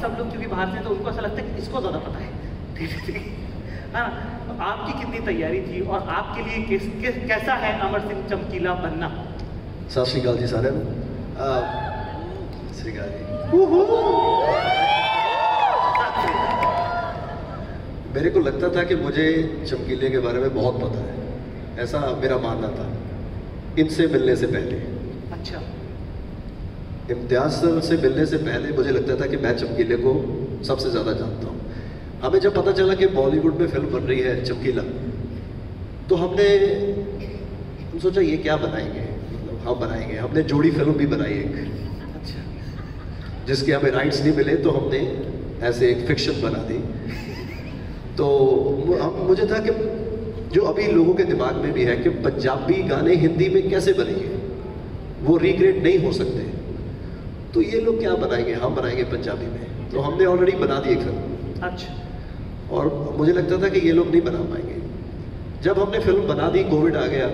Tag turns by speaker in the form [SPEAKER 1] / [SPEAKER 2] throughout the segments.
[SPEAKER 1] सब लोग क्योंकि बाहर से तो उनको ऐसा लगता है कि इसको ज़्यादा पता है, ठीक है ना। तो आपकी कितनी तैयारी थी और आपके लिए कैसा है अमर सिंह चमकीला बनना?
[SPEAKER 2] सत श्री अकाल जी सारे श्री अकाल जी। मेरे को लगता था कि मुझे चमकीले के बारे में बहुत पता है, ऐसा मेरा मानना था इनसे मिलने से पहले।
[SPEAKER 1] अच्छा।
[SPEAKER 2] इम्तियाज सर से मिलने से पहले मुझे लगता था कि मैं चमकीले को सबसे ज़्यादा जानता हूँ। हमें जब पता चला कि बॉलीवुड में फिल्म बन रही है चमकीला, तो हमने सोचा ये क्या बनाएंगे, मतलब हम बनाएंगे। हमने जोड़ी फिल्म भी बनाई एक,
[SPEAKER 1] अच्छा,
[SPEAKER 2] जिसके हमें राइट्स नहीं मिले तो हमने ऐसे एक फिक्शन बना दी। तो मुझे था कि जो अभी लोगों के दिमाग में भी है कि पंजाबी गाने हिंदी में कैसे बनेंगे, वो रिक्रिएट नहीं हो सकते, तो ये लोग क्या बनाएंगे, हम बनाएंगे पंजाबी में। तो हमने ऑलरेडी बना दी एक फिल्म।
[SPEAKER 1] अच्छा।
[SPEAKER 2] और मुझे लगता था कि ये लोग नहीं बना पाएंगे। जब हमने फिल्म बना दी, कोविड आ गया,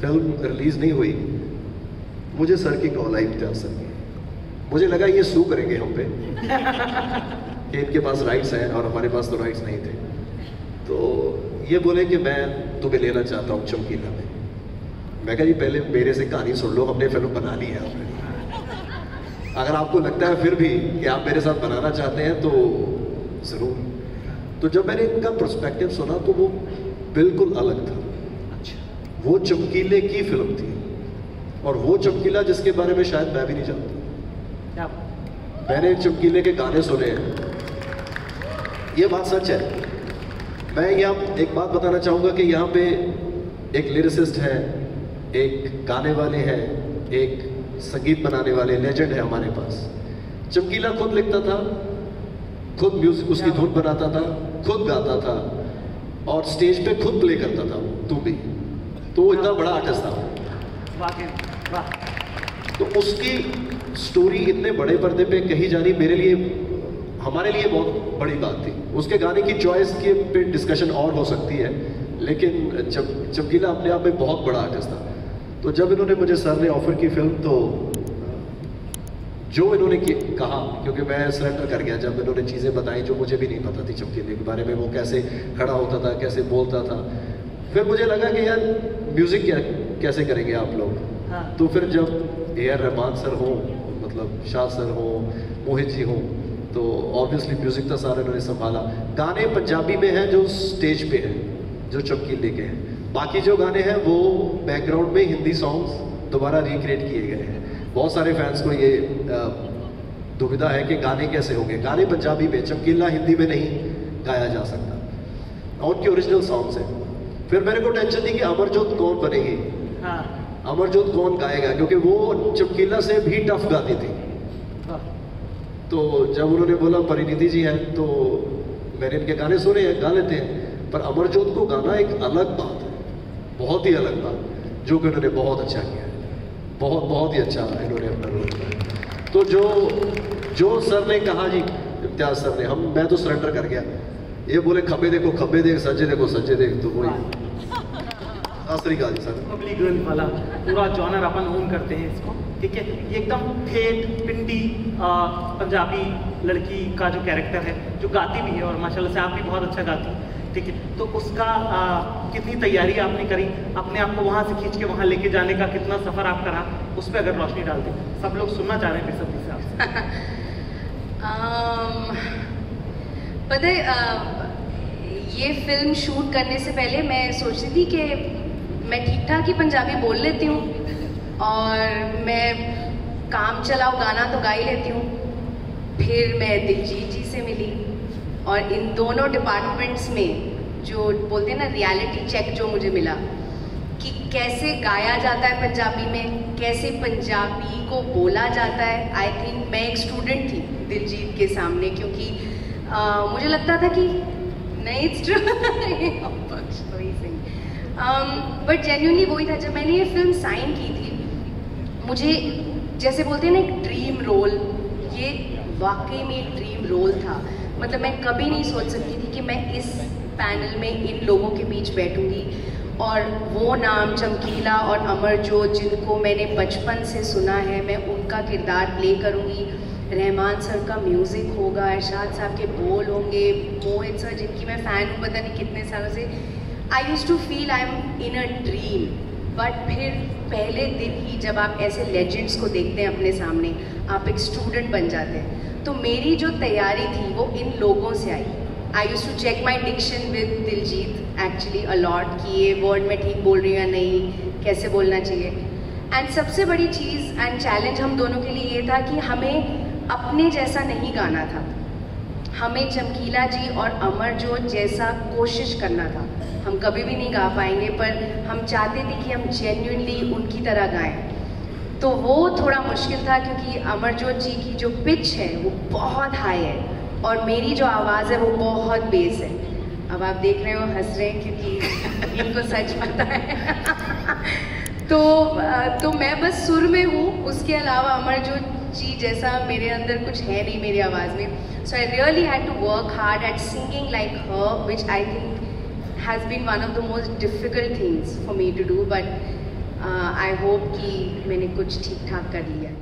[SPEAKER 2] फिल्म रिलीज नहीं हुई, मुझे सर की कॉल आई, इम्तियाज सर की। मुझे लगा ये सू करेंगे हम पे कि इनके पास राइट्स हैं और हमारे पास तो राइट्स नहीं थे। तो ये बोले कि मैं तुम्हें लेना चाहता हूँ चमकीला में। मैं कहा जी पहले मेरे से कहानी सुन लो, हमने फिल्म बना ली है ऑलरेडी। अगर आपको लगता है फिर भी कि आप मेरे साथ बनाना चाहते हैं तो ज़रूर। तो जब मैंने इनका पर्सपेक्टिव सुना तो वो बिल्कुल अलग था।
[SPEAKER 1] अच्छा।
[SPEAKER 2] वो चमकीले की फिल्म थी और वो चमकीला जिसके बारे में शायद मैं भी नहीं जानता।
[SPEAKER 1] क्या?
[SPEAKER 2] मैंने चमकीले के गाने सुने हैं, ये बात सच है। मैं यहाँ एक बात बताना चाहूँगा कि यहाँ पे एक लिरिसिस्ट है, एक गाने वाले हैं, एक संगीत बनाने वाले लेजेंड है हमारे पास। चमकीला खुद लिखता था, खुद म्यूजिक उसकी धुन बनाता था, खुद गाता था और स्टेज पे खुद प्ले करता था तू भी। तो वो इतना बड़ा आर्टिस्ट था।
[SPEAKER 1] वाकई वाह।
[SPEAKER 2] तो उसकी स्टोरी इतने बड़े पर्दे पे कही जानी मेरे लिए, हमारे लिए बहुत बड़ी बात थी। उसके गाने की चॉइस के पे डिस्कशन और हो सकती है, लेकिन चमकीला अपने आप में बहुत बड़ा आर्टिस्ट था। तो जब इन्होंने मुझे सर ने ऑफर की फिल्म, तो जो इन्होंने कहा, क्योंकि मैं सरेंडर कर गया जब इन्होंने चीज़ें बताई जो मुझे भी नहीं पता थी चमकीले के बारे में, वो कैसे खड़ा होता था, कैसे बोलता था। फिर मुझे लगा कि यार म्यूज़िक कैसे करेंगे आप लोग।
[SPEAKER 1] हाँ।
[SPEAKER 2] तो फिर जब ए.आर. रहमान सर हो, मतलब शाह सर हो, मोहित जी हो, तो ऑब्वियसली म्यूज़िक तो सारा इन्होंने संभाला। गाने पंजाबी में हैं जो स्टेज पे हैं, जो चमकीले के हैं। बाकी जो गाने हैं वो बैकग्राउंड में हिंदी सॉन्ग्स दोबारा रिक्रिएट किए गए हैं। बहुत सारे फैंस को ये दुविधा है कि गाने कैसे होंगे। गाने पंजाबी में, चमकीला हिंदी में नहीं गाया जा सकता, और उनके ओरिजिनल सॉन्ग्स हैं। फिर मेरे को टेंशन थी कि अमरजोत कौन बनेगी।
[SPEAKER 1] हाँ।
[SPEAKER 2] अमरजोत कौन गाएगा, क्योंकि वो चमकीला से भी टफ गाती थी। तो जब उन्होंने बोला परिणीति जी हैं, तो मैंने इनके गाने सुने हैं, गा लेते हैं, पर अमरजोत को गाना एक अलग बात है, बहुत ही अलग बात, जो कि उन्होंने बहुत अच्छा किया है। बहुत ही अच्छा इन्होंने अपना रोल किया। तो जो सर ने कहा जी, इम्तियाज सर ने, मैं तो सरेंडर कर गया। ये बोले खब्बे देखो खब्बे देख, सज्जे देखो सज्जे देख, तो वही सर
[SPEAKER 1] बबली गर्ल वाला पूरा जॉनर अपन ओन करते हैं इसको, ठीक है। ये एकदम ठेठ पिंडी पंजाबी लड़की का जो कैरेक्टर है, जो गाती भी है और माशाल्लाह से आप भी बहुत अच्छा गाती हैं, ठीक है। तो उसका कितनी तैयारी आपने करी, अपने आप को वहाँ से खींच के वहाँ लेके जाने का कितना सफ़र आप करा, उस पर अगर रोशनी डाल दें। सब लोग सुनना चाह रहे हैं बेसब्री से आपसे।
[SPEAKER 3] पता है, ये फिल्म शूट करने से पहले मैं सोचती थी कि मैं ठीक ठाक ही पंजाबी बोल लेती हूँ और मैं काम चलाओ गाना तो गा ही लेती हूँ। फिर मैं दिलजीत जी से मिली और इन दोनों डिपार्टमेंट्स में जो बोलते हैं ना रियलिटी चेक जो मुझे मिला कि कैसे गाया जाता है पंजाबी में, कैसे पंजाबी को बोला जाता है। आई थिंक मैं एक स्टूडेंट थी दिलजीत के सामने, क्योंकि मुझे लगता था कि नहीं इट्स ट्रू बट जेन्युइनली वही था। जब मैंने ये फिल्म साइन की थी, मुझे जैसे बोलते हैं ना एक ड्रीम रोल, ये वाकई में एक ड्रीम रोल था। मतलब मैं कभी नहीं सोच सकती थी कि मैं इस पैनल में इन लोगों के बीच बैठूंगी और वो नाम चमकीला और अमरजोत जिनको मैंने बचपन से सुना है, मैं उनका किरदार प्ले करूंगी। रहमान सर का म्यूज़िक होगा, इरशाद साहब के बोल होंगे, मोहित सर जिनकी मैं फ़ैन हूँ पता नहीं कितने सालों से। I used to feel I am in a dream. But फिर पहले दिन ही जब आप ऐसे लेजेंड्स को देखते हैं अपने सामने, आप एक स्टूडेंट बन जाते हैं। तो मेरी जो तैयारी थी वो इन लोगों से आई। I used to check my diction with Diljit actually a lot, कि ये वर्ड मैं ठीक बोल रही हूँ या नहीं, कैसे बोलना चाहिए। एंड सबसे बड़ी चीज़ एंड चैलेंज हम दोनों के लिए ये था कि हमें अपने जैसा नहीं गाना था, हमें चमकीला जी और अमरजोत जैसा कोशिश करना था। हम कभी भी नहीं गा पाएंगे, पर हम चाहते थे कि हम जेन्युइनली उनकी तरह गाएं। तो वो थोड़ा मुश्किल था क्योंकि अमरजोत जी की जो पिच है वो बहुत हाई है और मेरी जो आवाज़ है वो बहुत बेस है। अब आप देख रहे हो हंस रहे हैं क्योंकि इनको सच पता है। तो मैं बस सुर में हूँ, उसके अलावा अमरजोत जी जैसा मेरे अंदर कुछ है नहीं मेरी आवाज़ में। So I really had to work hard at singing like her, which I think has been one of the most difficult things for me to do, but I hope कि मैंने कुछ ठीक ठाक कर लिया है।